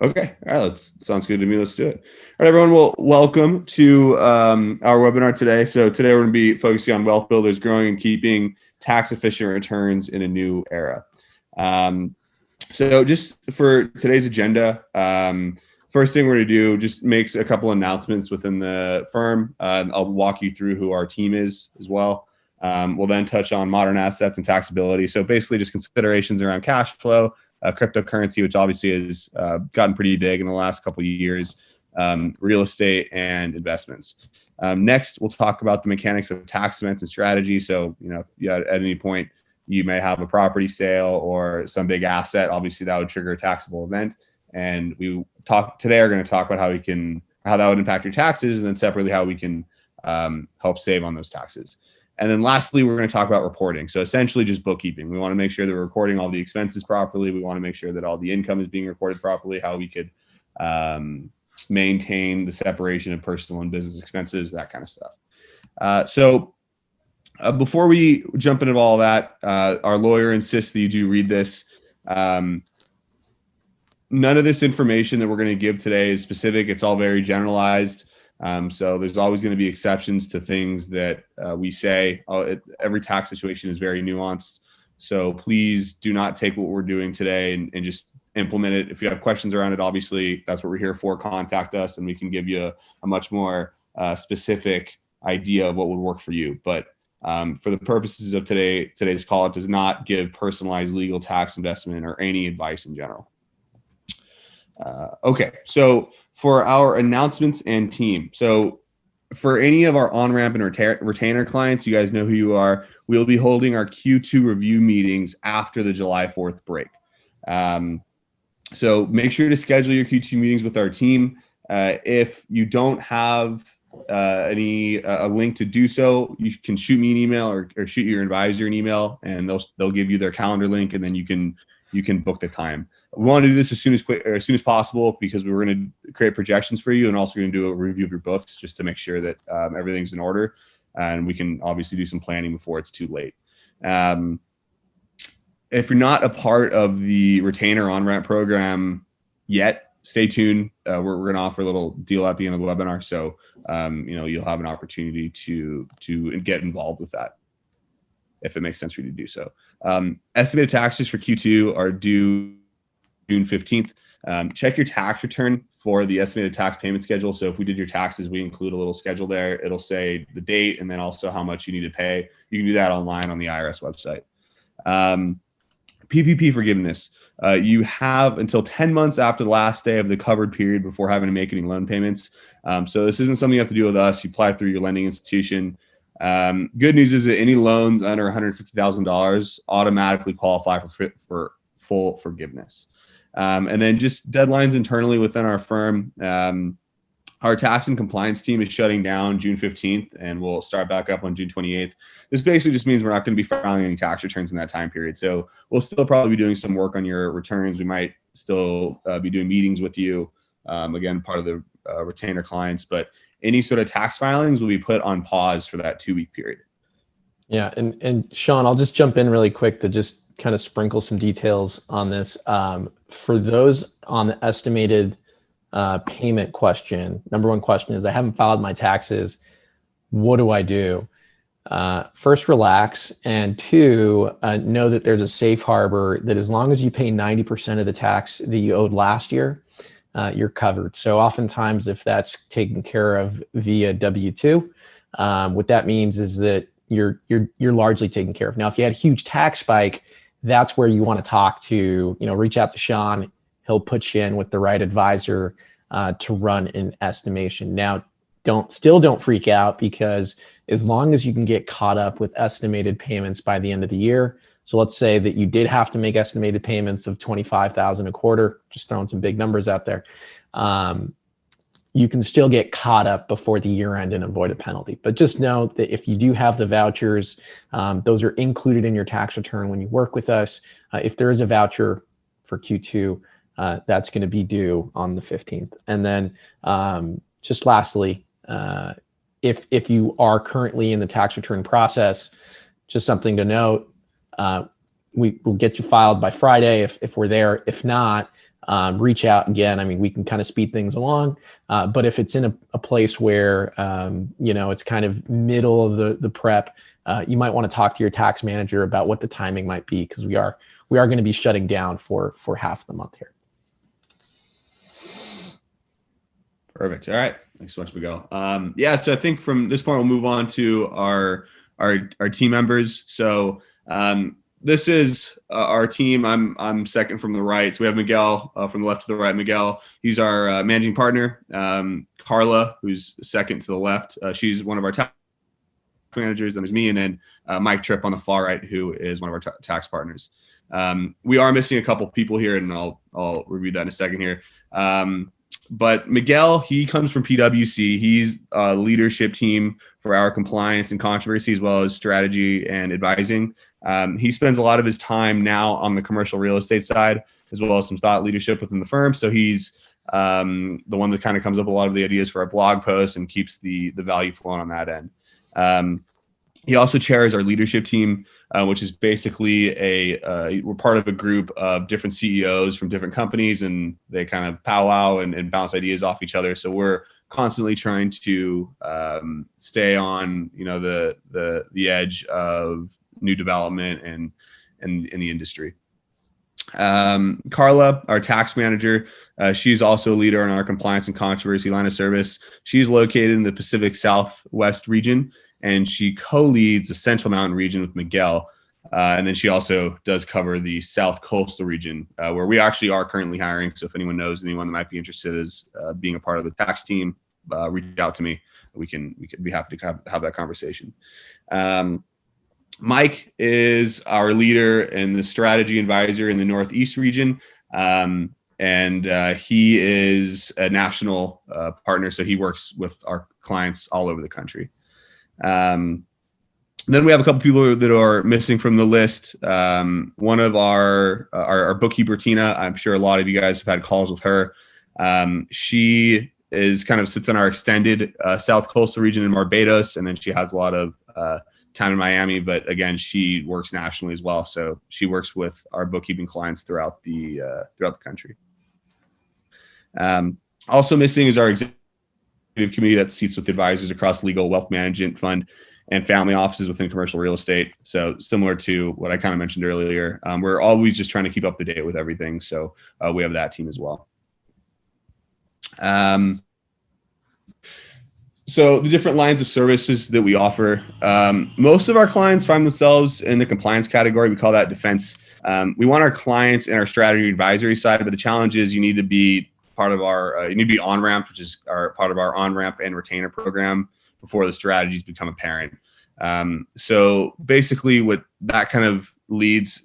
Okay. All right. Sounds good to me. Let's do it. All right, everyone. Well, welcome to our webinar today. So today we're going to be focusing on wealth builders growing and keeping tax efficient returns in a new era. So just for today's agenda, first thing we're going to do just makes a couple announcements within the firm. I'll walk you through who our team is as well. We'll then touch on modern assets and taxability. So basically just considerations around cash flow, cryptocurrency, which obviously has gotten pretty big in the last couple of years, real estate, and investments. Next, we'll talk about the mechanics of tax events and strategy. So, if you at any point you may have a property sale or some big asset, obviously that would trigger a taxable event. And we today are going to talk about how that would impact your taxes, and then separately how we can help save on those taxes. And then lastly, we're going to talk about reporting. So essentially just bookkeeping. We want to make sure that we're recording all the expenses properly. We want to make sure that all the income is being recorded properly, how we could maintain the separation of personal and business expenses, that kind of stuff. So before we jump into all that, our lawyer insists that you do read this. None of this information that we're going to give today is specific. It's all very generalized. So there's always going to be exceptions to things that we say. Every tax situation is very nuanced. So please do not take what we're doing today and just implement it. If you have questions around it, obviously that's what we're here for. Contact us and we can give you a much more specific idea of what would work for you. But for the purposes of today's call, it does not give personalized legal tax investment or any advice in general. Okay, so for our announcements and team. So for any of our on-ramp and retainer clients, you guys know who you are. We'll be holding our Q2 review meetings after the July 4th break. So make sure to schedule your Q2 meetings with our team. If you don't have a link to do so, you can shoot me an email or shoot your advisor an email, and they'll give you their calendar link, and then you can book the time. We want to do this as soon as possible because we're going to create projections for you, and also going to do a review of your books just to make sure that everything's in order, and we can obviously do some planning before it's too late. If you're not a part of the retainer on-ramp program yet, stay tuned. We're going to offer a little deal at the end of the webinar, so you'll have an opportunity to get involved with that if it makes sense for you to do so. Estimated taxes for Q2 are due June 15th. Check your tax return for the estimated tax payment schedule. So if we did your taxes, we include a little schedule there. It'll say the date and then also how much you need to pay. You can do that online on the IRS website. PPP forgiveness. You have until 10 months after the last day of the covered period before having to make any loan payments. So this isn't something you have to do with us. You apply through your lending institution. Good news is that any loans under $150,000 automatically qualify for full forgiveness. And then just deadlines internally within our firm. Our tax and compliance team is shutting down June 15th, and we'll start back up on June 28th. This basically just means we're not going to be filing any tax returns in that time period. So we'll still probably be doing some work on your returns. We might still be doing meetings with you, again, part of the retainer clients, but any sort of tax filings will be put on pause for that 2-week period. Yeah, and Sean, I'll just jump in really quick to just kind of sprinkle some details on this. For those on the estimated payment question, number one question is, I haven't filed my taxes. What do I do? First, relax. And two, know that there's a safe harbor that as long as you pay 90% of the tax that you owed last year, you're covered. So oftentimes if that's taken care of via W-2, what that means is that you're largely taken care of. Now, if you had a huge tax spike, that's where you want to talk to, reach out to Sean. He'll put you in with the right advisor to run an estimation. Now, don't freak out, because as long as you can get caught up with estimated payments by the end of the year. So let's say that you did have to make estimated payments of $25,000 a quarter, just throwing some big numbers out there. You can still get caught up before the year end and avoid a penalty. But just know that if you do have the vouchers, those are included in your tax return when you work with us. If there is a voucher for Q2, that's going to be due on the 15th. And then just lastly, if you are currently in the tax return process, just something to note, we will get you filed by Friday if we're there. If not, reach out again. I mean, we can kind of speed things along, but if it's in a place where, it's kind of middle of the prep, you might want to talk to your tax manager about what the timing might be, because we are going to be shutting down for half the month here. Perfect. All right. Thanks so much, Miguel. So I think from this point, we'll move on to our team members. So this is our team. I'm second from the right. So we have Miguel from the left to the right. Miguel, he's our managing partner. Carla, who's second to the left. She's one of our tax managers. And there's me, and then Mike Tripp on the far right, who is one of our tax partners. We are missing a couple people here, and I'll review that in a second here. But Miguel, he comes from PwC. He's a leadership team for our compliance and controversy, as well as strategy and advising. He spends a lot of his time now on the commercial real estate side, as well as some thought leadership within the firm. So he's the one that kind of comes up with a lot of the ideas for our blog posts and keeps the value flowing on that end. He also chairs our leadership team, which is basically we're part of a group of different CEOs from different companies, and they kind of powwow and bounce ideas off each other. So we're constantly trying to stay on, the edge of new development and in the industry. Carla, our tax manager, she's also a leader in our compliance and controversy line of service. She's located in the Pacific Southwest region, and she co-leads the Central Mountain region with Miguel. And then she also does cover the South Coastal region, where we actually are currently hiring. So if anyone knows anyone that might be interested as being a part of the tax team, reach out to me. We could be happy to have that conversation. Mike is our leader and the strategy advisor in the Northeast region. And he is a national partner. So he works with our clients all over the country. Then we have a couple people that are missing from the list. One of our bookkeeper, Tina, I'm sure a lot of you guys have had calls with her. She sits in our extended South Coastal region in Barbados, and then she has a lot of time in Miami. But again, she works nationally as well, so she works with our bookkeeping clients throughout the country. Also missing is our executive committee that seats with advisors across legal, wealth management, fund, and family offices within commercial real estate. So similar to what I kind of mentioned earlier, we're always just trying to keep up to date with everything. So we have that team as well. So the different lines of services that we offer, most of our clients find themselves in the compliance category. We call that defense. We want our clients in our strategy advisory side, but the challenge is you need to be part of our, you need to be on-ramp, which is part of our on-ramp and retainer program before the strategies become apparent. So basically what that kind of leads,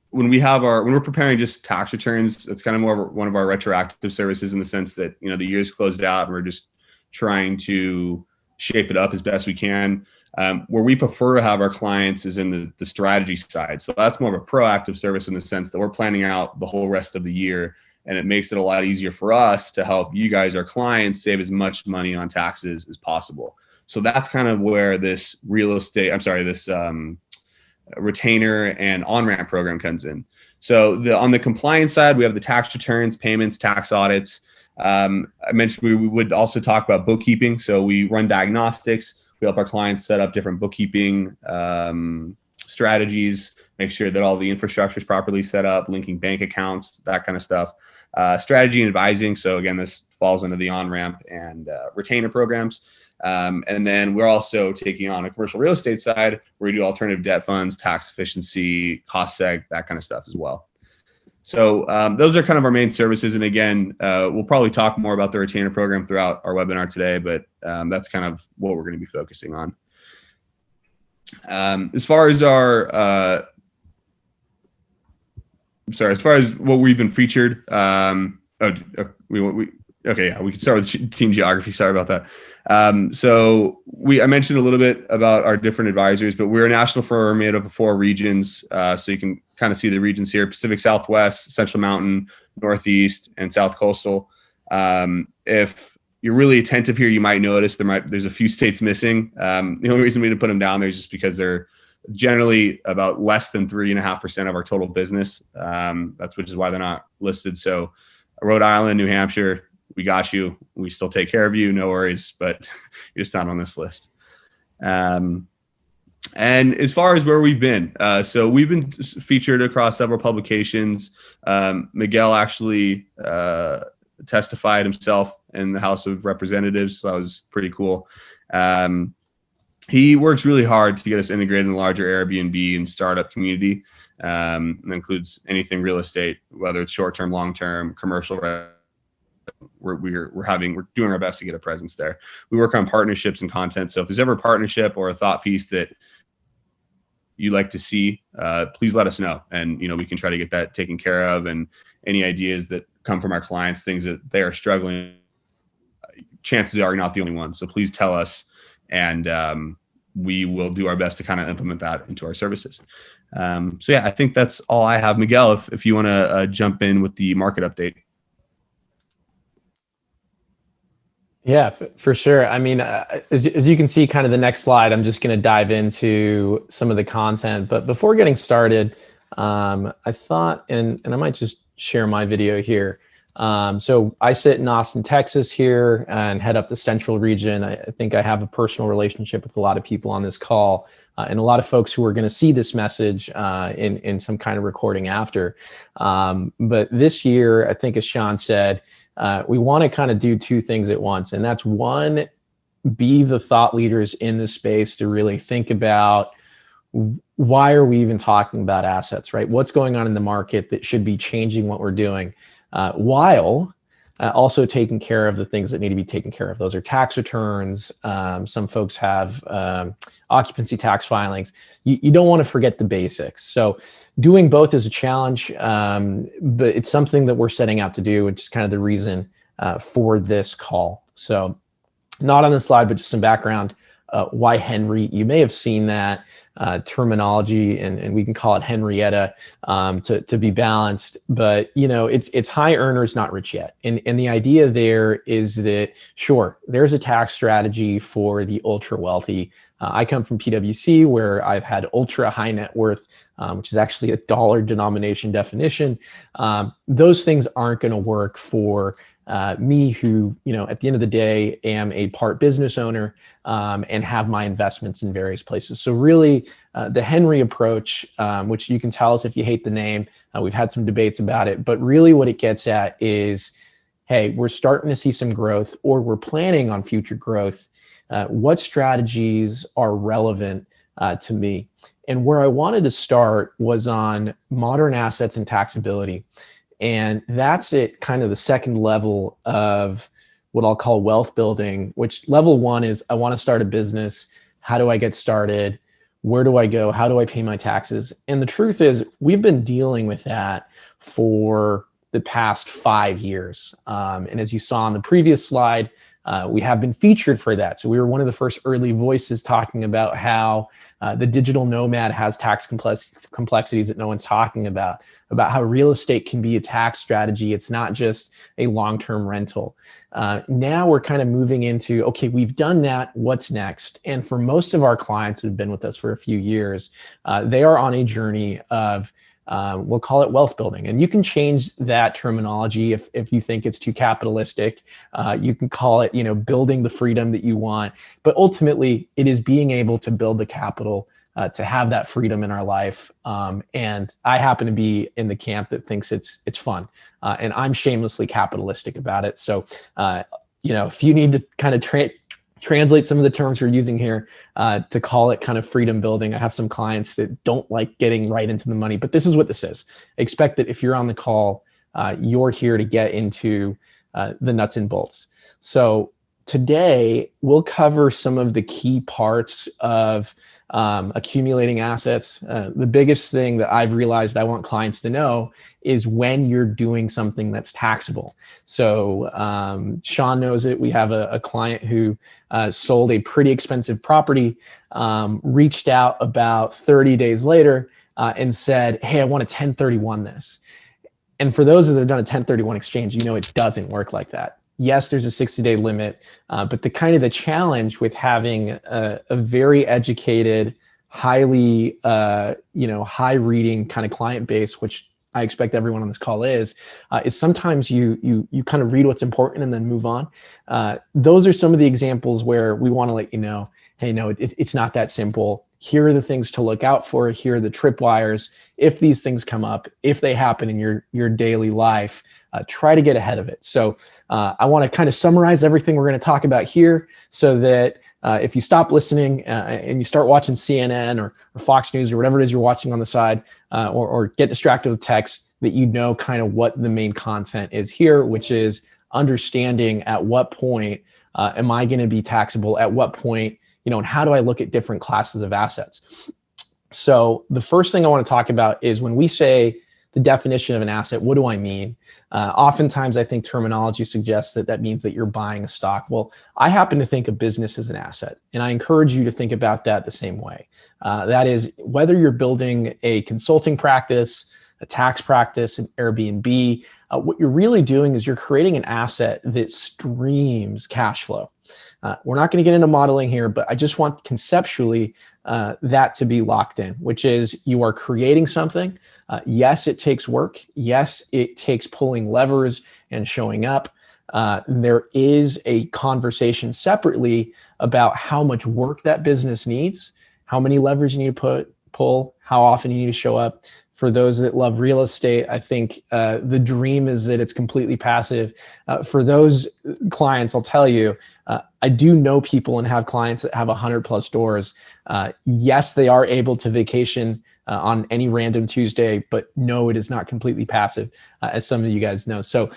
when we're preparing just tax returns, it's kind of more of one of our retroactive services in the sense that, the year's closed out and we're just trying to shape it up as best we can. Where we prefer to have our clients is in the strategy side. So that's more of a proactive service in the sense that we're planning out the whole rest of the year, and it makes it a lot easier for us to help you guys, our clients, save as much money on taxes as possible. So that's kind of where this retainer and on-ramp program comes in. So on the compliance side, we have the tax returns, payments, tax audits. I mentioned we would also talk about bookkeeping. So we run diagnostics. We help our clients set up different bookkeeping strategies, make sure that all the infrastructure is properly set up, linking bank accounts, that kind of stuff. Strategy and advising. So again, this falls into the on-ramp and retainer programs. And then we're also taking on a commercial real estate side where we do alternative debt funds, tax efficiency, cost seg, that kind of stuff as well. So those are kind of our main services. And again, we'll probably talk more about the retainer program throughout our webinar today, but that's kind of what we're going to be focusing on. As far as as far as what we've been featured, we can start with team geography. Sorry about that. So I mentioned a little bit about our different advisors, but we're a national firm made up of 4 regions. So you can kind of see the regions here: Pacific Southwest, Central Mountain, Northeast, and South Coastal. If you're really attentive here, you might notice there's a few states missing. The only reason we didn't put them down there is just because they're generally about less than 3.5% of our total business. Which is why they're not listed. So Rhode Island, New Hampshire, we got you. We still take care of you. No worries, but you're just not on this list. And as far as where we've been, so we've been featured across several publications. Miguel actually testified himself in the House of Representatives, so that was pretty cool. He works really hard to get us integrated in the larger Airbnb and startup community. And that includes anything real estate, whether it's short-term, long-term, commercial. We're doing our best to get a presence there. We work on partnerships and content. So if there's ever a partnership or a thought piece that you'd like to see, please let us know. And, we can try to get that taken care of. And any ideas that come from our clients, things that they are struggling, chances are you're not the only one. So please tell us, and we will do our best to kind of implement that into our services. So yeah, I think that's all I have. Miguel, if you want to jump in with the market update. Yeah, for sure. I mean, as you can see, kind of the next slide, I'm just going to dive into some of the content. But before getting started, I thought, and I might just share my video here. So I sit in Austin, Texas here and head up the central region. I think I have a personal relationship with a lot of people on this call and a lot of folks who are going to see this message in some kind of recording after. But this year, I think as Sean said, we want to kind of do two things at once. And that's one, be the thought leaders in the space to really think about why are we even talking about assets, right? What's going on in the market that should be changing what we're doing, while also taking care of the things that need to be taken care of. Those are tax returns. Some folks have occupancy tax filings. You don't want to forget the basics. So doing both is a challenge, but it's something that we're setting out to do, which is kind of the reason for this call. So not on the slide, but just some background. Why Henry? You may have seen that terminology, and we can call it Henrietta to be balanced. But it's high earners, not rich yet. And the idea there is that sure, there's a tax strategy for the ultra wealthy. I come from PwC, where I've had ultra high net worth, which is actually a dollar denomination definition. Those things aren't going to work for me, who, at the end of the day, am a part business owner and have my investments in various places. So really, the Henry approach, which you can tell us if you hate the name, we've had some debates about it, but really what it gets at is, hey, we're starting to see some growth, or we're planning on future growth. What strategies are relevant to me? And where I wanted to start was on modern assets and taxability. And that's at kind of the second level of what I'll call wealth building, which level one is I want to start a business. How do I get started? Where do I go? How do I pay my taxes? And the truth is, we've been dealing with that for the past 5 years. And as you saw on the previous slide, we have been featured for that. So we were one of the first early voices talking about how the digital nomad has tax complexities that no one's talking about how real estate can be a tax strategy. It's not just a long-term rental. Now we're kind of moving into, okay, we've done that, what's next? And for most of our clients who've been with us for a few years, they are on a journey of we'll call it wealth building. And you can change that terminology if you think it's too capitalistic. You can call it, building the freedom that you want. But ultimately, it is being able to build the capital to have that freedom in our life. And I happen to be in the camp that thinks it's fun. And I'm shamelessly capitalistic about it. So, if you need to kind of translate some of the terms we're using here to call it kind of freedom building. I have some clients that don't like getting right into the money, but this is what this is. Expect that if you're on the call, you're here to get into the nuts and bolts. So today we'll cover some of the key parts of accumulating assets. The biggest thing that I've realized I want clients to know is when you're doing something that's taxable. So Sean knows it. We have a client who sold a pretty expensive property, reached out about 30 days later and said, hey, I want to 1031 this. And for those that have done a 1031 exchange, it doesn't work like that. Yes, there's a 60-day limit, but the challenge with having a very educated, highly, high reading kind of client base, which I expect everyone on this call is sometimes you kind of read what's important and then move on. Those are some of the examples where we want to let you know, hey, no, it's not that simple. Here are the things to look out for. Here are the tripwires. If these things come up, if they happen in your daily life, try to get ahead of it. So I want to kind of summarize everything we're going to talk about here so that if you stop listening and you start watching CNN or Fox News or whatever it is you're watching on the side, or get distracted with text, that you know kind of what the main content is here, which is understanding at what point am I going to be taxable, at what point, and how do I look at different classes of assets. So the first thing I want to talk about is when we say the definition of an asset, what do I mean? Oftentimes, I think terminology suggests that means that you're buying a stock. Well, I happen to think of business as an asset, and I encourage you to think about that the same way. That is, whether you're building a consulting practice, a tax practice, an Airbnb, what you're really doing is you're creating an asset that streams cash flow. We're not going to get into modeling here, but I just want conceptually that to be locked in, which is you are creating something. Yes, it takes work. Yes, it takes pulling levers and showing up. There is a conversation separately about how much work that business needs, how many levers you need to pull, how often you need to show up. For those that love real estate, I think the dream is that it's completely passive. For those clients, I'll tell you, I do know people and have clients that have 100+ doors. Yes, they are able to vacation on any random Tuesday, but no, it is not completely passive, as some of you guys know. So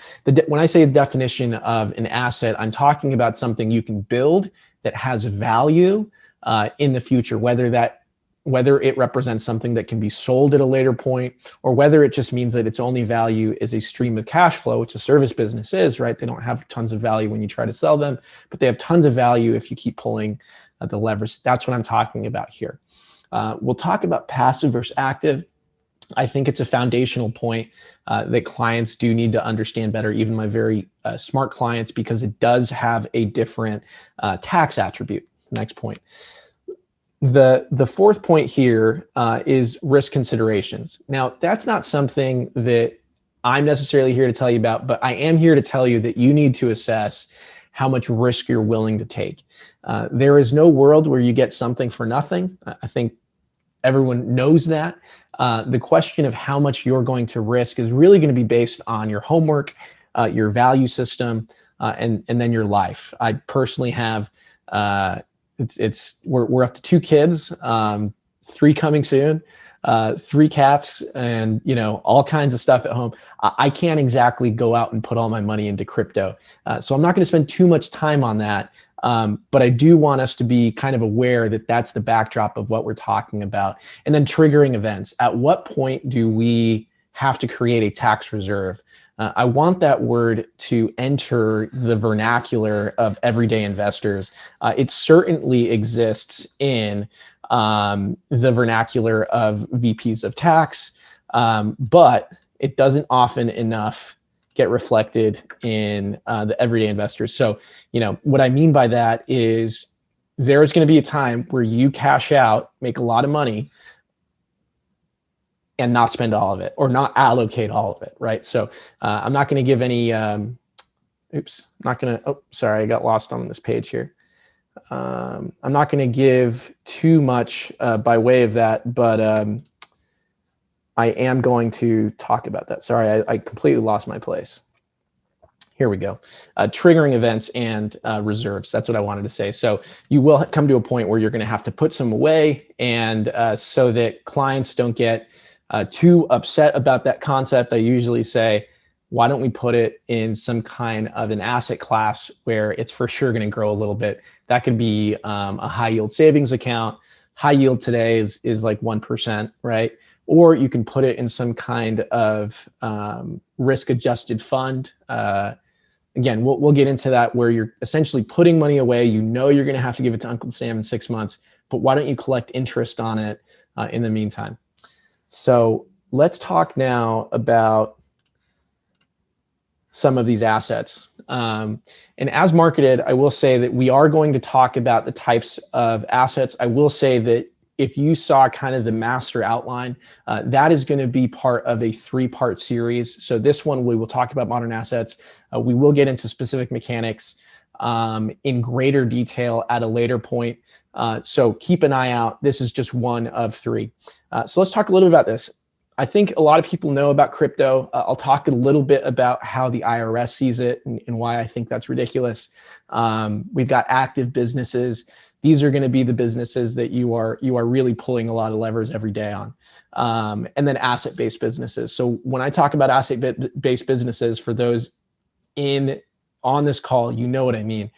when I say the definition of an asset, I'm talking about something you can build that has value in the future, whether it represents something that can be sold at a later point, or whether it just means that its only value is a stream of cash flow, which a service business is, right? They don't have tons of value when you try to sell them, but they have tons of value if you keep pulling the levers. That's what I'm talking about here. We'll talk about passive versus active. I think it's a foundational point that clients do need to understand better, even my very smart clients, because it does have a different tax attribute. Next point. The fourth point here is risk considerations. Now, that's not something that I'm necessarily here to tell you about, but I am here to tell you that you need to assess how much risk you're willing to take. There is no world where you get something for nothing. I think everyone knows that. The question of how much you're going to risk is really going to be based on your homework, your value system, and then your life. I personally have we're up to 2 kids, 3 coming soon, 3 cats, and all kinds of stuff at home. I can't exactly go out and put all my money into crypto, so I'm not going to spend too much time on that. But I do want us to be kind of aware that that's the backdrop of what we're talking about. And then triggering events. At what point do we have to create a tax reserve? I want that word to enter the vernacular of everyday investors. It certainly exists in the vernacular of VPs of tax, but it doesn't often enough get reflected in the everyday investors. So, what I mean by that is there's going to be a time where you cash out, make a lot of money, and not spend all of it or not allocate all of it, right? So I'm not going to give any, sorry, I got lost on this page here. I'm not going to give too much by way of that, but I am going to talk about that. Sorry, I completely lost my place. Here we go. Triggering events and reserves. That's what I wanted to say. So you will come to a point where you're going to have to put some away, and so that clients don't get too upset about that concept, I usually say, why don't we put it in some kind of an asset class where it's for sure going to grow a little bit? That could be a high yield savings account. High yield today is like 1%, right? Or you can put it in some kind of risk adjusted fund. Again, we'll get into that, where you're essentially putting money away. You're going to have to give it to Uncle Sam in 6 months, but why don't you collect interest on it in the meantime? So let's talk now about some of these assets. And as marketed, I will say that we are going to talk about the types of assets. I will say that if you saw kind of the master outline, that is going to be part of a 3-part series. So this one, we will talk about modern assets. We will get into specific mechanics in greater detail at a later point. So keep an eye out. This is just one of 3. So let's talk a little bit about this. I think a lot of people know about crypto. I'll talk a little bit about how the IRS sees it and why I think that's ridiculous. We've got active businesses. These are going to be the businesses that you are really pulling a lot of levers every day on. And then asset-based businesses. So when I talk about asset-based businesses, for those on this call, you know what I mean.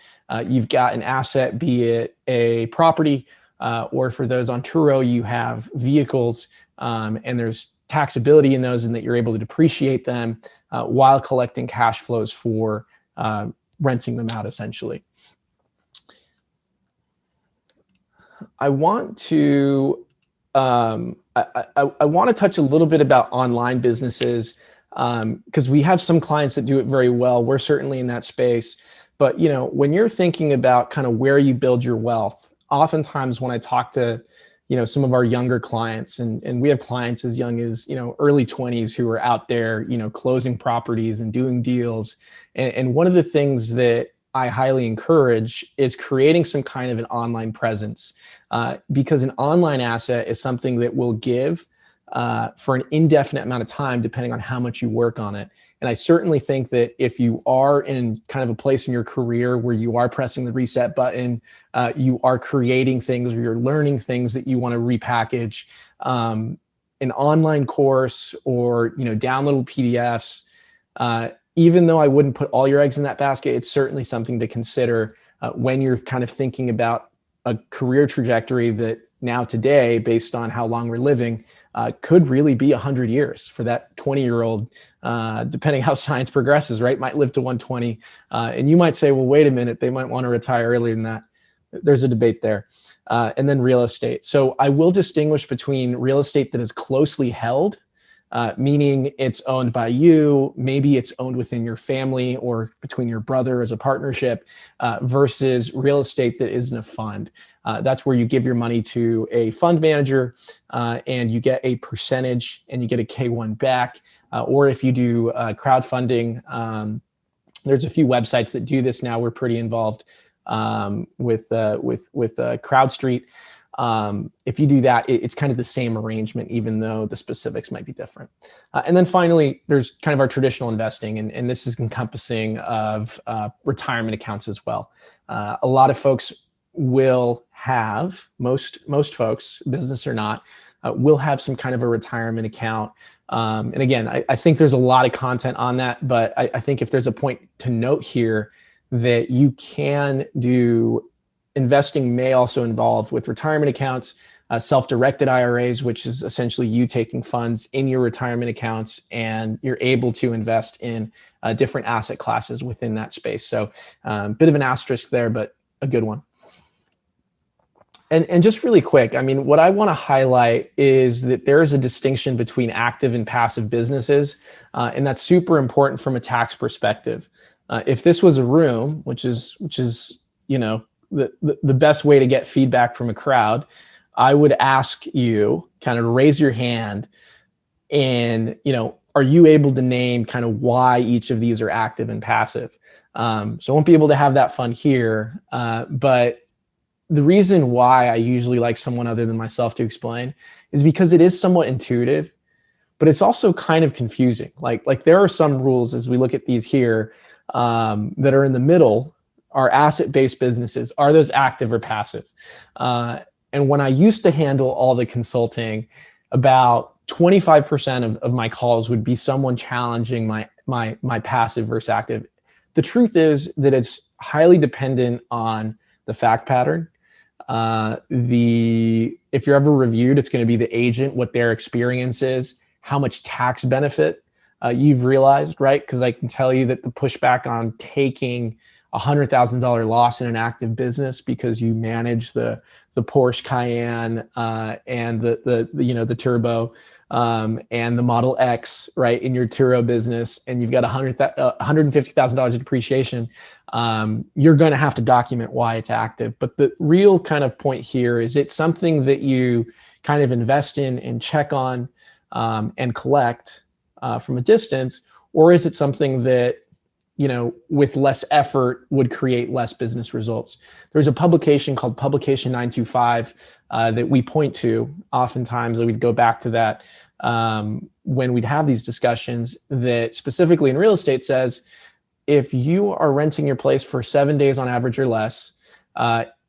You've got an asset, be it a property, or for those on Turo, you have vehicles, and there's taxability in those, and that you're able to depreciate them while collecting cash flows for renting them out, essentially. I want to I want to touch a little bit about online businesses, because we have some clients that do it very well. We're certainly in that space. But when you're thinking about kind of where you build your wealth, oftentimes when I talk to some of our younger clients, and we have clients as young as early 20s who are out there closing properties and doing deals, and one of the things that I highly encourage is creating some kind of an online presence, because an online asset is something that will give for an indefinite amount of time, depending on how much you work on it. And I certainly think that if you are in kind of a place in your career where you are pressing the reset button, you are creating things, or you're learning things that you want to repackage, an online course, or downloadable PDFs, even though I wouldn't put all your eggs in that basket, it's certainly something to consider when you're kind of thinking about a career trajectory that now today, based on how long we're living, could really be 100 years for that 20-year-old, depending how science progresses, right? Might live to 120. And you might say, well, wait a minute, they might want to retire earlier than that. There's a debate there. And then real estate. So I will distinguish between real estate that is closely held, meaning it's owned by you, maybe it's owned within your family or between your brother as a partnership, versus real estate that isn't a fund. That's where you give your money to a fund manager, and you get a percentage, and you get a K1 back. Or if you do crowdfunding, there's a few websites that do this now. We're pretty involved with CrowdStreet. If you do that, it's kind of the same arrangement, even though the specifics might be different. And then finally, there's kind of our traditional investing, and this is encompassing of retirement accounts as well. A lot of folks will have, most folks, business or not, will have some kind of a retirement account. And again, I think there's a lot of content on that, but I think if there's a point to note here, that you can do investing may also involve with retirement accounts, self-directed IRAs, which is essentially you taking funds in your retirement accounts, and you're able to invest in different asset classes within that space. So bit of an asterisk there, but a good one. And just really quick, I mean, what I want to highlight is that there is a distinction between active and passive businesses, and that's super important from a tax perspective. If this was a room, which is the best way to get feedback from a crowd, I would ask you kind of raise your hand, and are you able to name kind of why each of these are active and passive? So I won't be able to have that fun here, but the reason why I usually like someone other than myself to explain is because it is somewhat intuitive, but it's also kind of confusing. Like there are some rules as we look at these here that are in the middle. Are asset-based businesses, are those active or passive? And when I used to handle all the consulting, about 25% of my calls would be someone challenging my passive versus active. The truth is that it's highly dependent on the fact pattern. If you're ever reviewed, it's going to be the agent, what their experience is, how much tax benefit you've realized, right? Because I can tell you that the pushback on taking $100,000 loss in an active business because you manage the Porsche Cayenne and the turbo and the Model X, right, in your Turo business, and you've got $150,000 of depreciation, you're going to have to document why it's active. But the real kind of point here is it's something that you kind of invest in and check on and collect from a distance, or is it something that, you know, with less effort would create less business results? There's a publication called Publication 925 that we point to oftentimes, that we'd go back to that when we'd have these discussions, that specifically in real estate says, if you are renting your place for 7 days on average or less,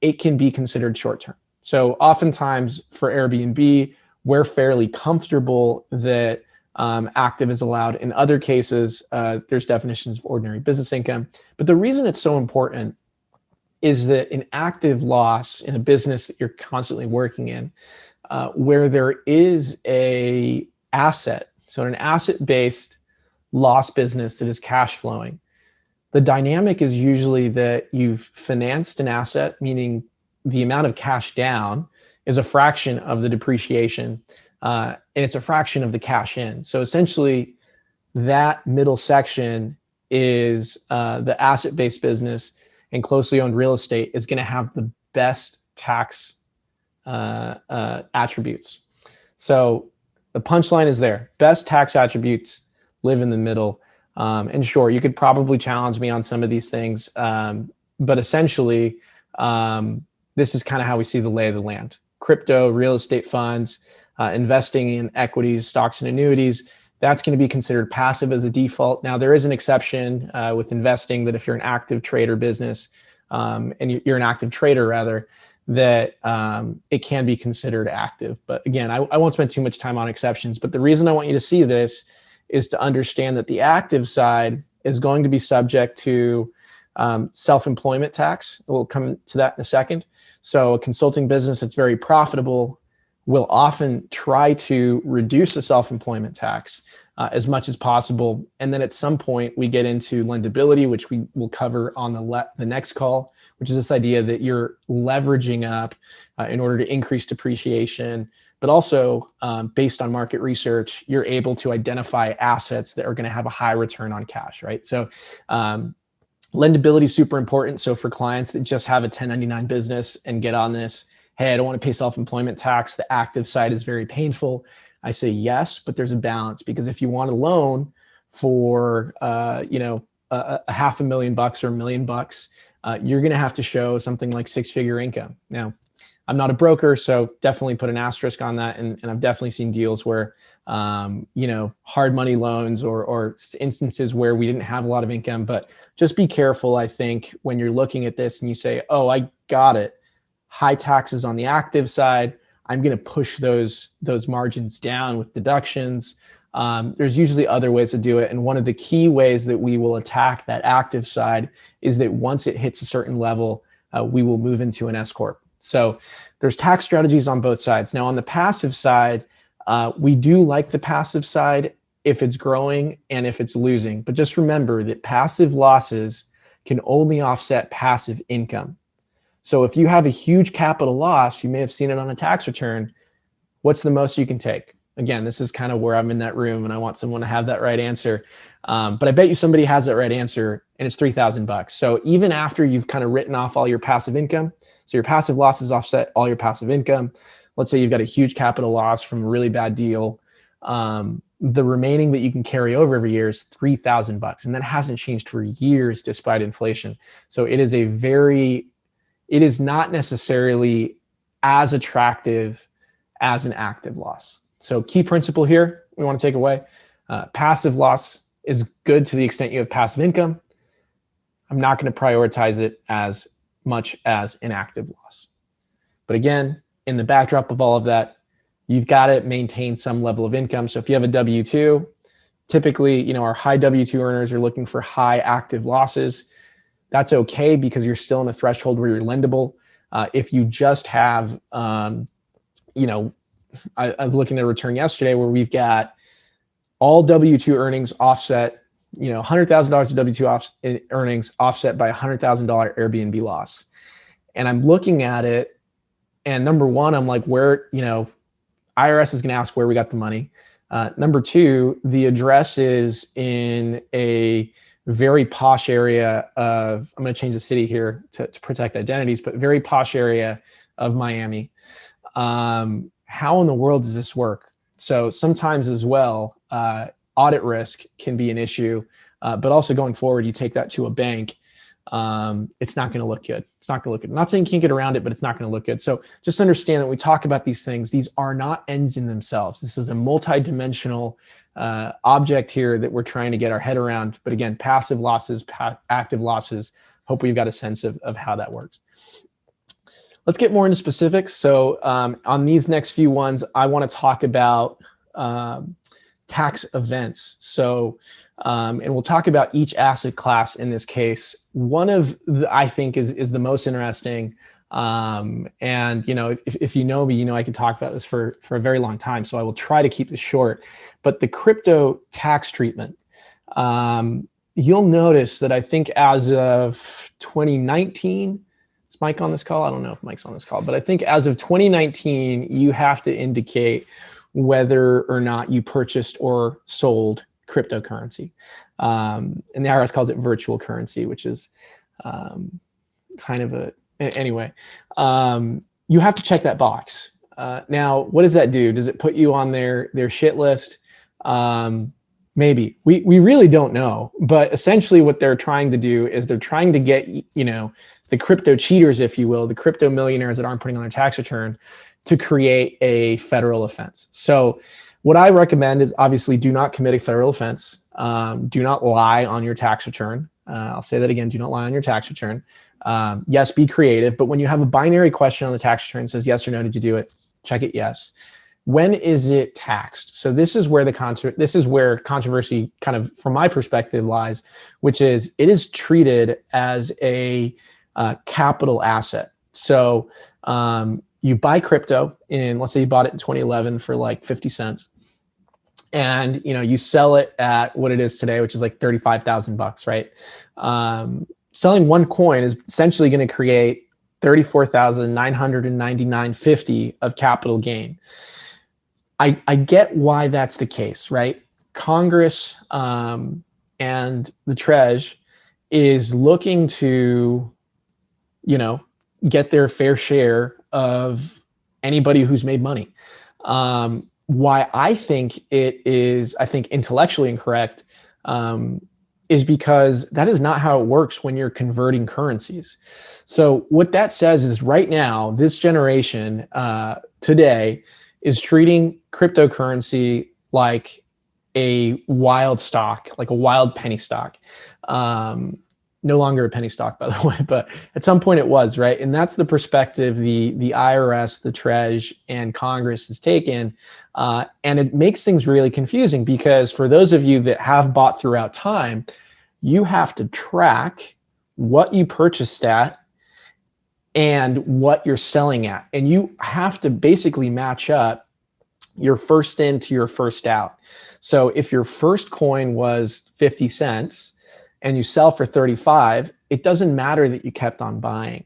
it can be considered short-term. So oftentimes for Airbnb, we're fairly comfortable that active is allowed. In other cases, there's definitions of ordinary business income. But the reason it's so important is that an active loss in a business that you're constantly working in, where there is a asset, so an asset-based loss business that is cash flowing, the dynamic is usually that you've financed an asset, meaning the amount of cash down is a fraction of the depreciation, and it's a fraction of the cash in. So essentially, that middle section is the asset-based business, and closely owned real estate is going to have the best tax attributes. So the punchline is there. Best tax attributes live in the middle. And sure, you could probably challenge me on some of these things, but essentially, this is kind of how we see the lay of the land. Crypto, real estate funds, investing in equities, stocks, and annuities, that's going to be considered passive as a default. Now, there is an exception with investing, that if you're an active trader business, and you're an active trader rather, that it can be considered active. But again, I won't spend too much time on exceptions, but the reason I want you to see this is to understand that the active side is going to be subject to self-employment tax. We'll come to that in a second. So a consulting business that's very profitable will often try to reduce the self-employment tax as much as possible. And then at some point we get into lendability, which we will cover on the next call, which is this idea that you're leveraging up in order to increase depreciation, but also based on market research, you're able to identify assets that are going to have a high return on cash, right? So lendability is super important. So for clients that just have a 1099 business and get on this, hey, I don't want to pay self-employment tax, the active side is very painful, I say yes, but there's a balance, because if you want a loan for a $500,000 or $1 million, you're going to have to show something like six-figure income. Now, I'm not a broker, so definitely put an asterisk on that. And I've definitely seen deals where, hard money loans or instances where we didn't have a lot of income. But just be careful, I think, when you're looking at this and you say, oh, I got it. High taxes on the active side. I'm going to push those margins down with deductions. There's usually other ways to do it. And one of the key ways that we will attack that active side is that once it hits a certain level, we will move into an S Corp. So there's tax strategies on both sides. Now on the passive side, we do like the passive side if it's growing and if it's losing. But just remember that passive losses can only offset passive income. So if you have a huge capital loss, you may have seen it on a tax return, what's the most you can take? Again, this is kind of where I'm in that room and I want someone to have that right answer. But I bet you somebody has that right answer and it's $3,000. So even after you've kind of written off all your passive income, so your passive losses offset all your passive income. Let's say you've got a huge capital loss from a really bad deal. The remaining that you can carry over every year is $3,000. And that hasn't changed for years despite inflation. So it is not necessarily as attractive as an active loss. So key principle here we want to take away, passive loss is good to the extent you have passive income. I'm not going to prioritize it as much as an active loss. But again, in the backdrop of all of that, you've got to maintain some level of income. So if you have a W-2, typically, our high W-2 earners are looking for high active losses. That's okay because you're still in a threshold where you're lendable. If you just have, I was looking at a return yesterday where we've got all W-2 earnings offset, $100,000 of W-2 earnings offset by $100,000 Airbnb loss. And I'm looking at it, and number one, I'm like, where, IRS is going to ask where we got the money. Number two, the address is in a very posh area of, I'm going to change the city here to protect identities, but very posh area of Miami. How in the world does this work? So sometimes as well, audit risk can be an issue, but also going forward, you take that to a bank, it's not going to look good. It's not going to look good. I'm not saying you can't get around it, but it's not going to look good. So just understand that when we talk about these things, these are not ends in themselves. This is a multi-dimensional object here that we're trying to get our head around. But again, passive losses, active losses, hope we've got a sense of how that works. Let's get more into specifics. So on these next few ones, I want to talk about tax events. So, and we'll talk about each asset class in this case. One of the, I think is the most interesting. And you know, if you know me, you know I can talk about this for a very long time. So I will try to keep this short. But the crypto tax treatment, you'll notice that I think as of 2019, is Mike on this call? I don't know if Mike's on this call, but I think as of 2019, you have to indicate whether or not you purchased or sold cryptocurrency. And the IRS calls it virtual currency, which is kind of a, anyway, you have to check that box. Now, what does that do? Does it put you on their shit list? Maybe. We really don't know. But essentially what they're trying to do is they're trying to get, you know, the crypto cheaters, if you will, the crypto millionaires that aren't putting on their tax return to create a federal offense. So what I recommend is obviously do not commit a federal offense. Do not lie on your tax return. I'll say that again, do not lie on your tax return. Yes, be creative, but when you have a binary question on the tax return, says yes or no, did you do it? Check it yes. When is it taxed? So this is where controversy kind of, from my perspective, lies, which is it is treated as a capital asset. So you buy crypto in, let's say you bought it in 2011 for like 50 cents. And you know, you sell it at what it is today, which is like 35,000 bucks, right? Selling one coin is essentially going to create 34,999.50 of capital gain. I get why that's the case, right? Congress and the Treasury is looking to, you know, get their fair share of anybody who's made money. Why I think it is, I think intellectually incorrect, is because that is not how it works when you're converting currencies. So what that says is right now, this generation today is treating cryptocurrency like a wild stock, like a wild penny stock. No longer a penny stock, by the way, but at some point it was, right? And that's the perspective the IRS, the Treasury, and Congress has taken. And it makes things really confusing because for those of you that have bought throughout time, you have to track what you purchased at and what you're selling at. And you have to basically match up your first in to your first out. So if your first coin was 50 cents and you sell for 35, it doesn't matter that you kept on buying.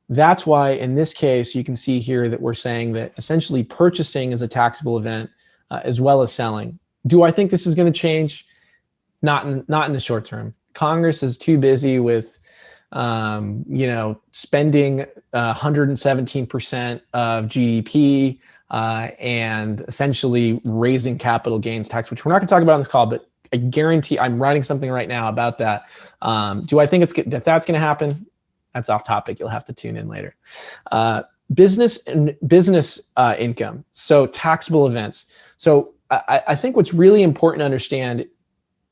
That's why in this case, you can see here that we're saying that essentially purchasing is a taxable event as well as selling. Do I think this is going to change? Not in the short term. Congress is too busy with you know, spending 117% of GDP and essentially raising capital gains tax, which we're not going to talk about on this call, but I guarantee I'm writing something right now about that. Do I think if that's going to happen? That's off topic. You'll have to tune in later. Business income. So taxable events. So I think what's really important to understand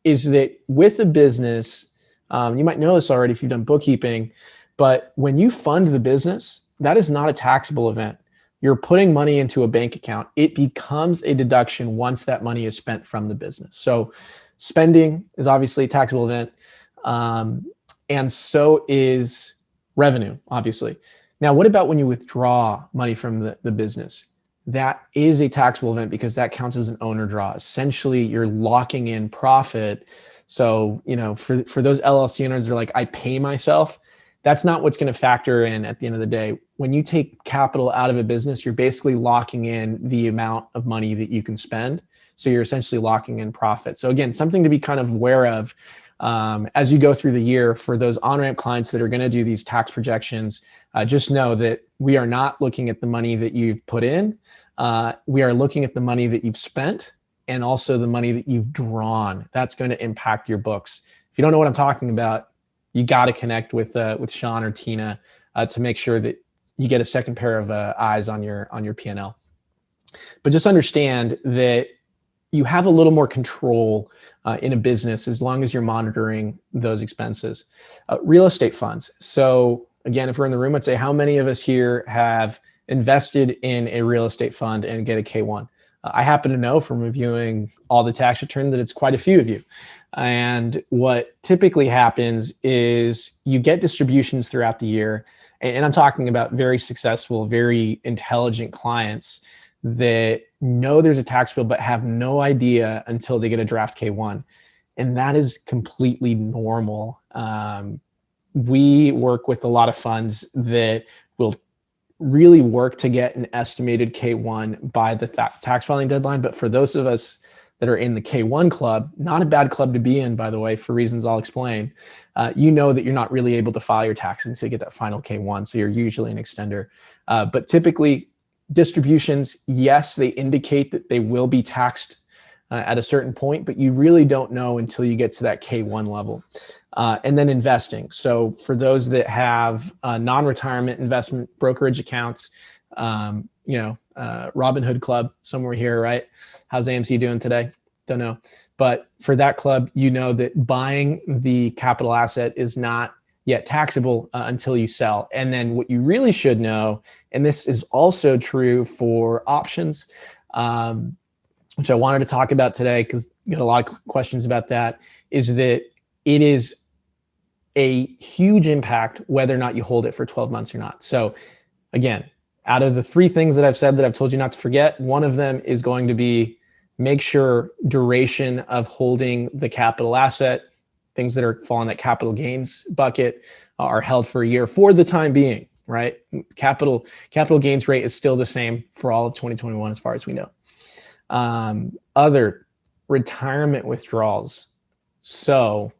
is that with a business, you might know this already if you've done bookkeeping, but when you fund the business, that is not a taxable event. You're putting money into a bank account. It becomes a deduction once that money is spent from the business. So spending is obviously a taxable event, and so is revenue, obviously. Now, what about when you withdraw money from the business? That is a taxable event because that counts as an owner draw. Essentially, you're locking in profit. So, you know, for those LLC owners, they're like, I pay myself. that's not what's going to factor in at the end of the day. When you take capital out of a business, you're basically locking in the amount of money that you can spend. So you're essentially locking in profit. So again, something to be kind of aware of as you go through the year for those on-ramp clients that are going to do these tax projections. Just know that we are not looking at the money that you've put in. We are looking at the money that you've spent and also the money that you've drawn. That's going to impact your books. If you don't know what I'm talking about, you got to connect with Sean or Tina to make sure that you get a second pair of eyes on your P&L. But just understand that you have a little more control in a business as long as you're monitoring those expenses. Real estate funds. So again, if we're in the room, I'd say how many of us here have invested in a real estate fund and get a K1? I happen to know from reviewing all the tax return that it's quite a few of you. And what typically happens is you get distributions throughout the year. And I'm talking about very successful, very intelligent clients that know there's a tax bill, but have no idea until they get a draft K1. And that is completely normal. We work with a lot of funds that will really work to get an estimated K1 by the tax filing deadline. But for those of us that are in the K1 club, not a bad club to be in, by the way, for reasons I'll explain, you know that you're not really able to file your taxes until you get that final K1. So you're usually an extender. But typically distributions, yes, they indicate that they will be taxed at a certain point, but you really don't know until you get to that K1 level. And then investing. So for those that have non-retirement investment brokerage accounts, Robinhood Club, somewhere here, right? How's AMC doing today? Don't know. But for that club, you know that buying the capital asset is not yet taxable until you sell. And then what you really should know, and this is also true for options, which I wanted to talk about today because you get a lot of questions about that, is that it is a huge impact whether or not you hold it for 12 months or not. So again, out of the three things that I've said that I've told you not to forget, one of them is going to be make sure duration of holding the capital asset, things that are fall in that capital gains bucket, are held for a year for the time being, right? Capital gains rate is still the same for all of 2021 as far as we know. Other retirement withdrawals. So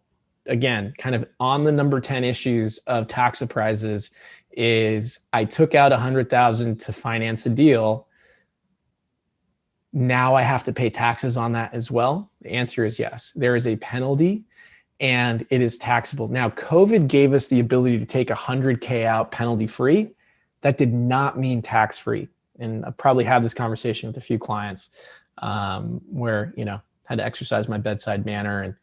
again, kind of on the number 10 issues of tax surprises is I took out $100,000 to finance a deal. Now I have to pay taxes on that as well. The answer is yes. There is a penalty and it is taxable. Now, COVID gave us the ability to take $100K out penalty free. That did not mean tax free. And I probably had this conversation with a few clients where, had to exercise my bedside manner and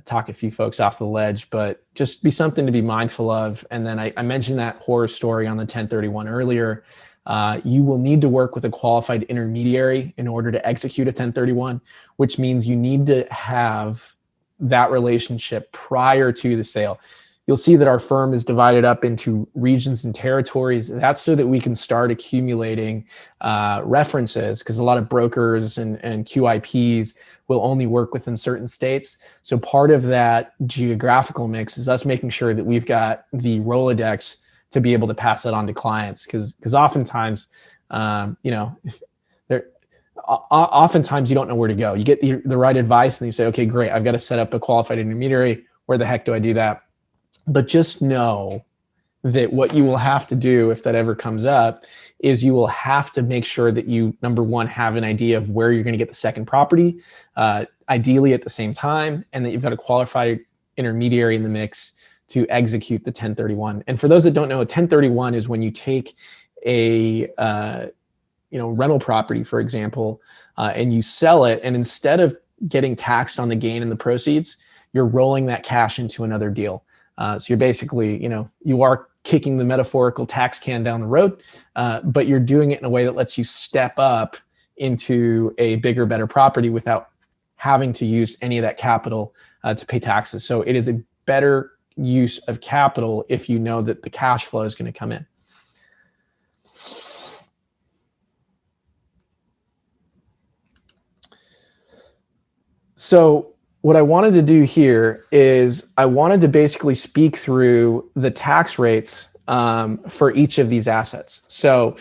talk a few folks off the ledge, but just be something to be mindful of. And then I mentioned that horror story on the 1031 earlier. You will need to work with a qualified intermediary in order to execute a 1031, which means you need to have that relationship prior to the sale. You'll see that our firm is divided up into regions and territories. That's so that we can start accumulating references, because a lot of brokers and QIPs will only work within certain states. So part of that geographical mix is us making sure that we've got the Rolodex to be able to pass that on to clients. Because oftentimes, oftentimes you don't know where to go. You get the right advice and you say, okay, great, I've got to set up a qualified intermediary. Where the heck do I do that? But just know that what you will have to do if that ever comes up is you will have to make sure that you, number one, have an idea of where you're going to get the second property, ideally at the same time, and that you've got a qualified intermediary in the mix to execute the 1031. And for those that don't know, a 1031 is when you take a rental property, for example, and you sell it, and instead of getting taxed on the gain and the proceeds, you're rolling that cash into another deal. So you're basically, you are kicking the metaphorical tax can down the road, but you're doing it in a way that lets you step up into a bigger, better property without having to use any of that capital to pay taxes. So it is a better use of capital if you know that the cash flow is going to come in. So what I wanted to do here is I wanted to basically speak through the tax rates for each of these assets. So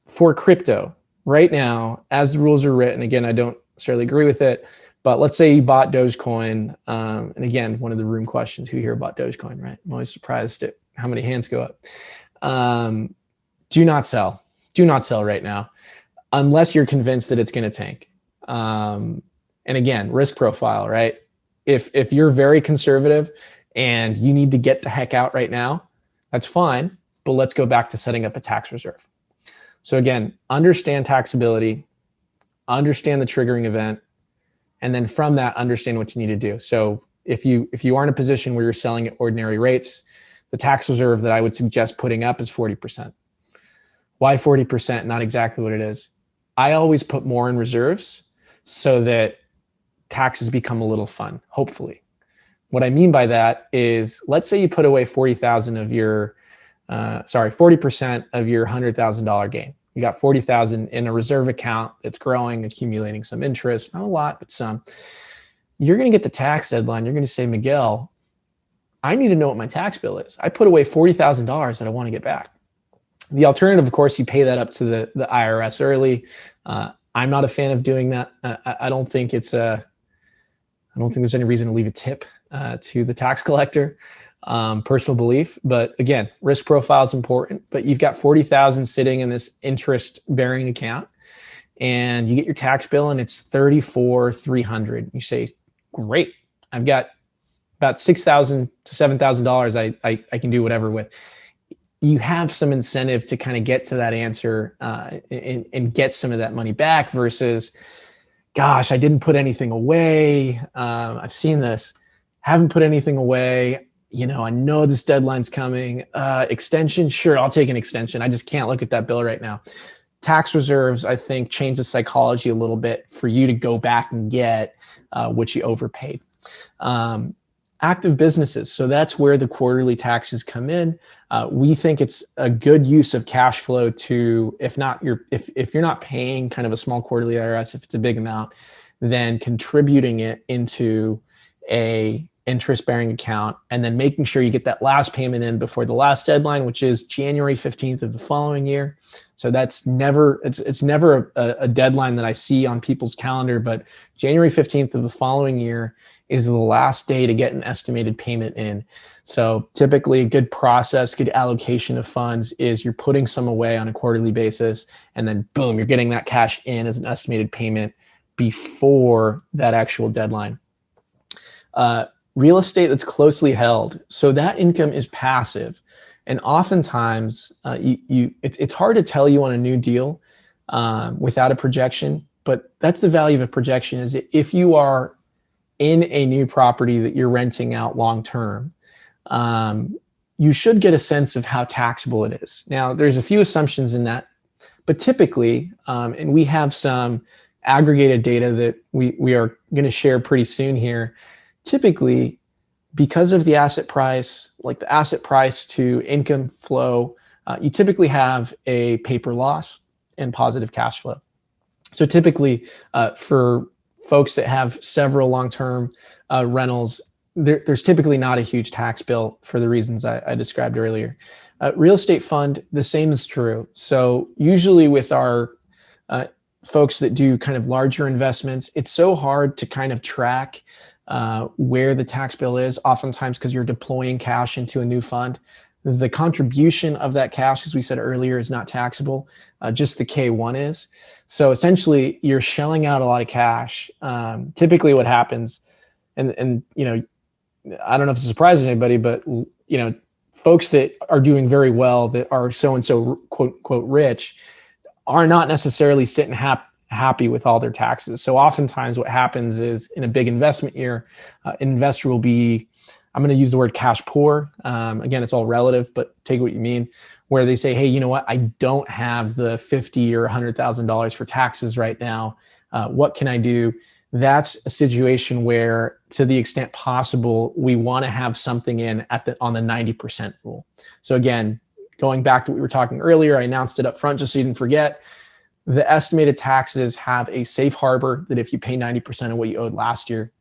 for crypto, right now, as the rules are written, again, I don't necessarily agree with it, but let's say you bought Dogecoin. And again, one of the room questions, who here bought Dogecoin, right? I'm always surprised at how many hands go up. Do not sell. Do not sell right now, unless you're convinced that it's going to tank. And again, risk profile, right? If you're very conservative and you need to get the heck out right now, that's fine, but let's go back to setting up a tax reserve. So again, understand taxability, understand the triggering event, and then from that, understand what you need to do. So if you are in a position where you're selling at ordinary rates, the tax reserve that I would suggest putting up is 40%. Why 40%? Not exactly what it is. I always put more in reserves so that taxes become a little fun, hopefully. What I mean by that is, let's say you put away 40% of your $100,000 gain. You got 40,000 in a reserve account that's growing, accumulating some interest, not a lot, but some. You're going to get the tax deadline. You're going to say, Miguel, I need to know what my tax bill is. I put away $40,000 that I want to get back. The alternative, of course, you pay that up to the IRS early. I'm not a fan of doing that. I don't think there's any reason to leave a tip to the tax collector. Personal belief, but again, risk profile is important. But you've got 40,000 sitting in this interest-bearing account, and you get your tax bill, and it's $34,300. You say, "Great, I've got about $6,000 to $7,000. I can do whatever with." You have some incentive to kind of get to that answer and get some of that money back versus, gosh, I didn't put anything away. I've seen this. Haven't put anything away. I know this deadline's coming. Extension, sure, I'll take an extension. I just can't look at that bill right now. Tax reserves, I think, change the psychology a little bit for you to go back and get what you overpaid. Active businesses, so that's where the quarterly taxes come in. We think it's a good use of cash flow to, if you're not paying kind of a small quarterly IRS, if it's a big amount, then contributing it into a interest-bearing account, and then making sure you get that last payment in before the last deadline, which is January 15th of the following year. So it's never a deadline that I see on people's calendar, but January 15th of the following year is the last day to get an estimated payment in. So typically a good process, good allocation of funds is you're putting some away on a quarterly basis, and then boom, you're getting that cash in as an estimated payment before that actual deadline. Real estate that's closely held, so that income is passive, and oftentimes it's hard to tell you on a new deal without a projection. But that's the value of a projection, is if you are in a new property that you're renting out long term, you should get a sense of how taxable it is. Now, there's a few assumptions in that, but typically, and we have some aggregated data that we are going to share pretty soon here. Typically, because of the asset price, like the asset price to income flow, you typically have a paper loss and positive cash flow. So typically, for folks that have several long-term rentals, there's typically not a huge tax bill for the reasons I described earlier. Real estate fund, the same is true. So usually with our folks that do kind of larger investments, it's so hard to kind of track where the tax bill is, oftentimes because you're deploying cash into a new fund. The contribution of that cash, as we said earlier, is not taxable. Just the K1 is. So essentially, you're shelling out a lot of cash. Typically, what happens, and I don't know if it's a surprise to anybody, but folks that are doing very well, that are so and so quote unquote rich, are not necessarily sitting happy with all their taxes. So oftentimes, what happens is in a big investment year, an investor will be, I'm going to use the word cash poor. Again, it's all relative, but take what you mean, where they say, hey, you know what? I don't have the $50,000 or $100,000 for taxes right now. What can I do? That's a situation where, to the extent possible, we want to have something in on the 90% rule. So again, going back to what we were talking earlier, I announced it up front just so you didn't forget. the estimated taxes have a safe harbor that if you pay 90% of what you owed last year,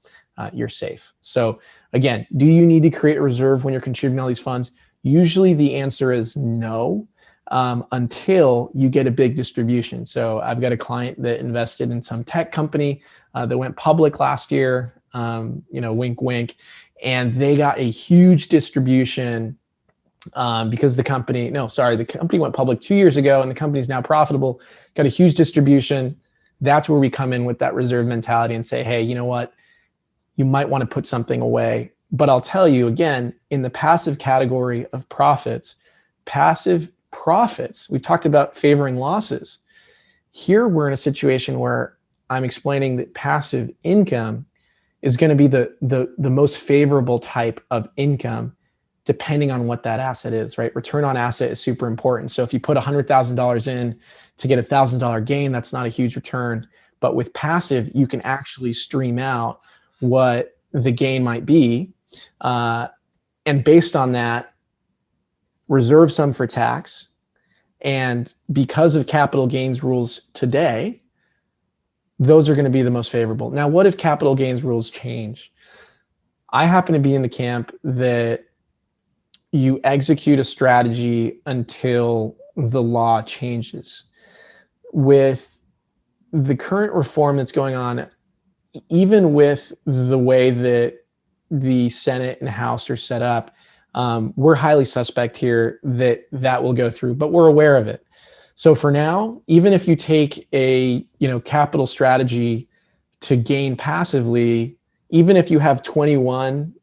you're safe. So again, do you need to create a reserve when you're contributing all these funds? Usually the answer is no, until you get a big distribution. So I've got a client that invested in some tech company that went public last year, wink, wink, and they got a huge distribution because the company went public 2 years ago and the company's now profitable, got a huge distribution. That's where we come in with that reserve mentality and say, hey, you know what? You might want to put something away. But I'll tell you again, in the passive category of passive profits, we've talked about favoring losses. Here we're in a situation where I'm explaining that passive income is going to be the most favorable type of income depending on what that asset is, right? Return on asset is super important. So if you put $100,000 in to get $1,000 gain, that's not a huge return. But with passive, you can actually stream out what the gain might be. And based on that, reserve some for tax. And because of capital gains rules today, those are going to be the most favorable. Now, what if capital gains rules change? I happen to be in the camp that you execute a strategy until the law changes. With the current reform that's going on, even with the way that the Senate and House are set up, we're highly suspect here that will go through, but we're aware of it. So for now, even if you take a capital strategy to gain passively, even if you have 21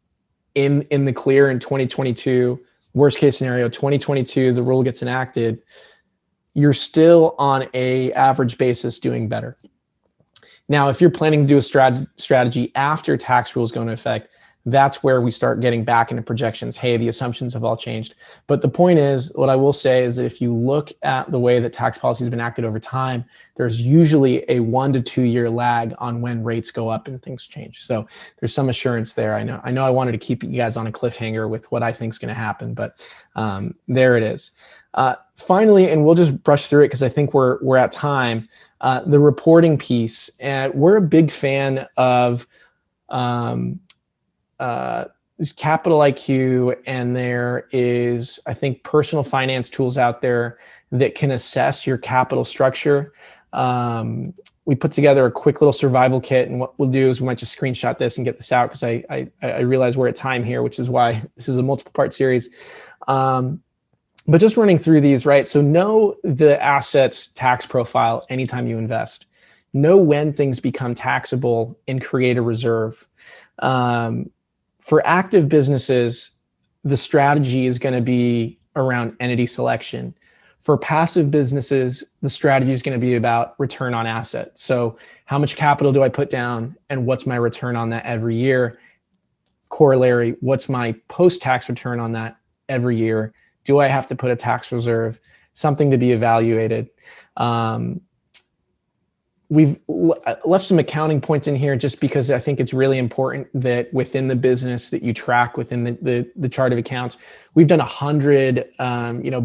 in the clear in 2022, worst case scenario, 2022, the rule gets enacted, you're still on a average basis doing better. Now, if you're planning to do a strategy after tax rules go into effect, that's where we start getting back into projections. Hey, the assumptions have all changed. But the point is, what I will say is that if you look at the way that tax policy has been acted over time, there's usually a 1 to 2 year lag on when rates go up and things change. So there's some assurance there. I know I wanted to keep you guys on a cliffhanger with what I think is going to happen, but there it is. Finally, and we'll just brush through it because I think we're at time, the reporting piece. And we're a big fan of Capital IQ, and there is, I think, personal finance tools out there that can assess your capital structure. We put together a quick little survival kit, and what we'll do is we might just screenshot this and get this out because I realize we're at time here, which is why this is a multiple part series. But just running through these, right? So know the assets tax profile anytime you invest. Know when things become taxable and create a reserve. For active businesses, the strategy is going to be around entity selection. For passive businesses, the strategy is going to be about return on asset. So how much capital do I put down and what's my return on that every year? Corollary, what's my post-tax return on that every year? Do I have to put a tax reserve? Something to be evaluated. We've left some accounting points in here just because I think it's really important that within the business that you track within the chart of accounts. We've done 100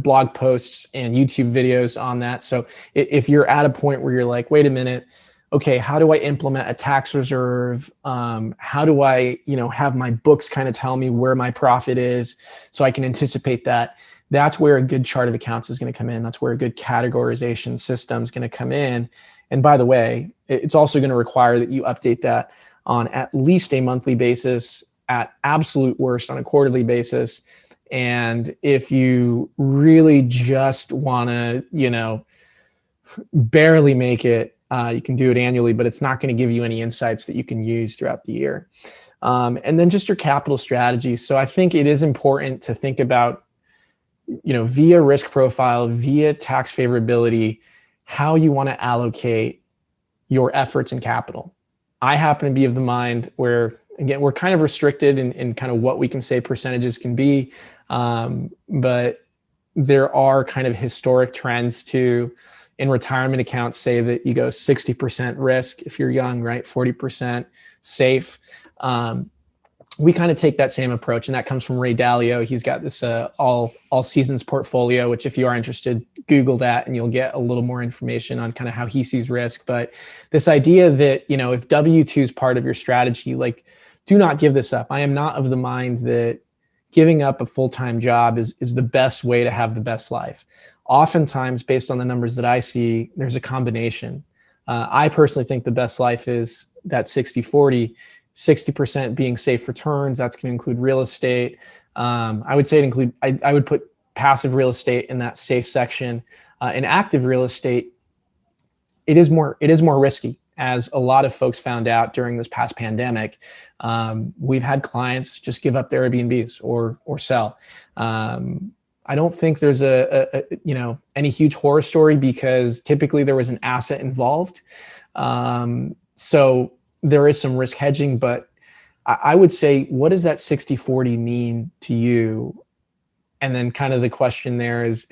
blog posts and YouTube videos on that. So if you're at a point where you're like, wait a minute, okay, how do I implement a tax reserve? How do I have my books kind of tell me where my profit is so I can anticipate that? That's where a good chart of accounts is going to come in. That's where a good categorization system is going to come in. And by the way, it's also going to require that you update that on at least a monthly basis, at absolute worst on a quarterly basis. And if you really just want to, barely make it, you can do it annually, but it's not going to give you any insights that you can use throughout the year. And then just your capital strategy. So I think it is important to think about, via risk profile, via tax favorability, how you want to allocate your efforts and capital. I happen to be of the mind where, again, we're kind of restricted in kind of what we can say percentages can be, but there are kind of historic trends in retirement accounts say that you go 60% risk if you're young, right? 40% safe. we kind of take that same approach, and that comes from Ray Dalio. He's got this all seasons portfolio, which if you are interested, Google that and you'll get a little more information on kind of how he sees risk. But this idea that, if W-2 is part of your strategy, like, do not give this up. I am not of the mind that giving up a full-time job is the best way to have the best life. Oftentimes, based on the numbers that I see, there's a combination. I personally think the best life is that 60-40, 60% being safe returns. That's going to include real estate. I would say I would put passive real estate in that safe section. And active real estate, it is more risky, as a lot of folks found out during this past pandemic. We've had clients just give up their Airbnbs or sell. I don't think there's any huge horror story, because typically there was an asset involved. So there is some risk hedging, but I would say, what does that 60-40 mean to you? And then kind of the question there is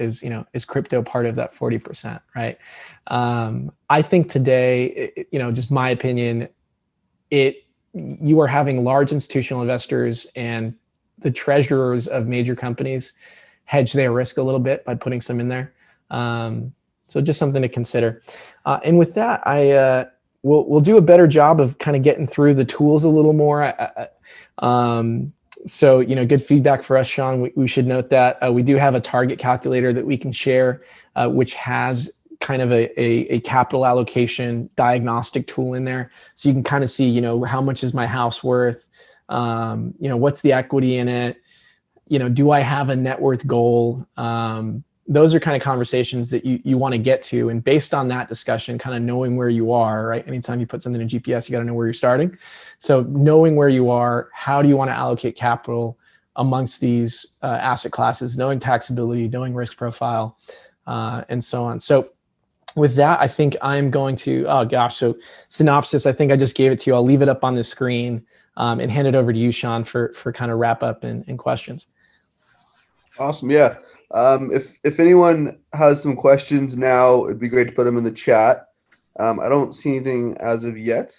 crypto part of that 40%, right? I think today, just my opinion, you are having large institutional investors and the treasurers of major companies hedge their risk a little bit by putting some in there. So just something to consider. And with that, we'll do a better job of kind of getting through the tools a little more. So, good feedback for us, Sean. We should note that we do have a target calculator that we can share, which has kind of a capital allocation diagnostic tool in there. So you can kind of see, how much is my house worth? What's the equity in it? Do I have a net worth goal? Those are kind of conversations that you want to get to. And based on that discussion, kind of knowing where you are, right? Anytime you put something in GPS, you got to know where you're starting. So knowing where you are, how do you want to allocate capital amongst these asset classes, knowing taxability, knowing risk profile, and so on. So with that, I think I'm going to, so synopsis, I think I just gave it to you. I'll leave it up on the screen and hand it over to you, Sean, for kind of wrap up and questions. Awesome. Yeah. If anyone has some questions now, it'd be great to put them in the chat. I don't see anything as of yet,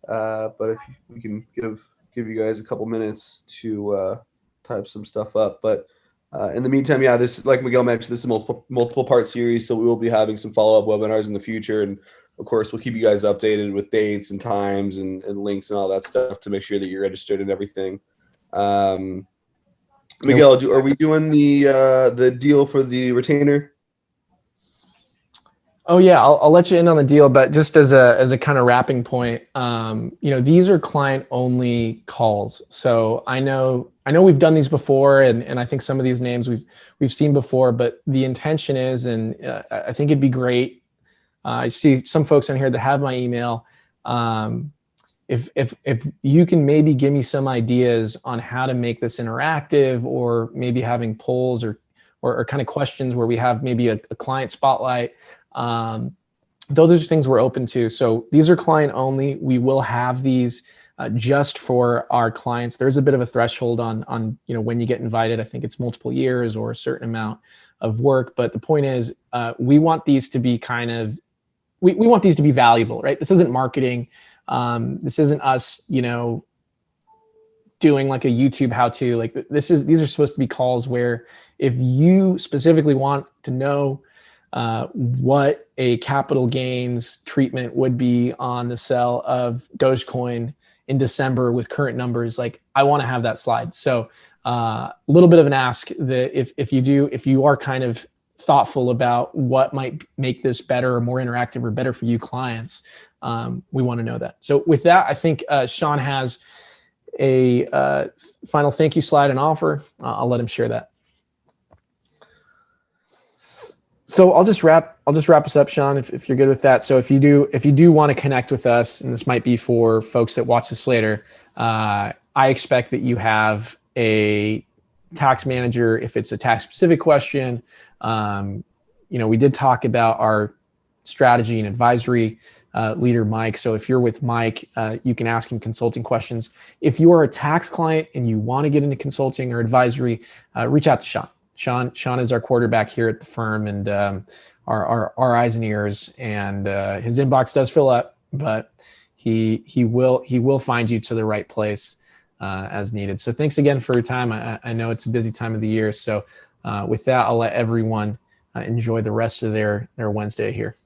but if we can give you guys a couple minutes to type some stuff up. But in the meantime, yeah, this, like Miguel mentioned, this is a multiple part series, so we will be having some follow-up webinars in the future, and of course, we'll keep you guys updated with dates and times and links and all that stuff to make sure that you're registered and everything. Miguel, are we doing the deal for the retainer? Oh yeah, I'll let you in on the deal, but just as a kind of wrapping point, these are client only calls. So I know we've done these before, and I think some of these names we've seen before, but the intention is, and I think it'd be great. I see some folks on here that have my email. If you can maybe give me some ideas on how to make this interactive, or maybe having polls or kind of questions where we have maybe a client spotlight, those are things we're open to. So these are client only. We will have these just for our clients. There's a bit of a threshold on when you get invited. I think it's multiple years or a certain amount of work. But the point is, we want these to be we want these to be valuable, right? This isn't marketing. This isn't us, doing like a YouTube how-to. Like these are supposed to be calls where if you specifically want to know what a capital gains treatment would be on the sell of Dogecoin in December with current numbers, like I want to have that slide. So a little bit of an ask that if you are kind of thoughtful about what might make this better or more interactive or better for you clients, we want to know that. So with that, I think Sean has a final thank you slide and offer. I'll let him share that. So I'll just wrap us up, Sean, if you're good with that. So if you do want to connect with us, and this might be for folks that watch this later, I expect that you have a tax manager if it's a tax specific question. We did talk about our strategy and advisory leader, Mike. So if you're with Mike, you can ask him consulting questions. If you are a tax client and you want to get into consulting or advisory, reach out to Sean. Sean is our quarterback here at the firm, and our eyes and ears. And his inbox does fill up, but he will find you to the right place. as needed. So thanks again for your time. I know it's a busy time of the year. So with that, I'll let everyone enjoy the rest of their Wednesday here.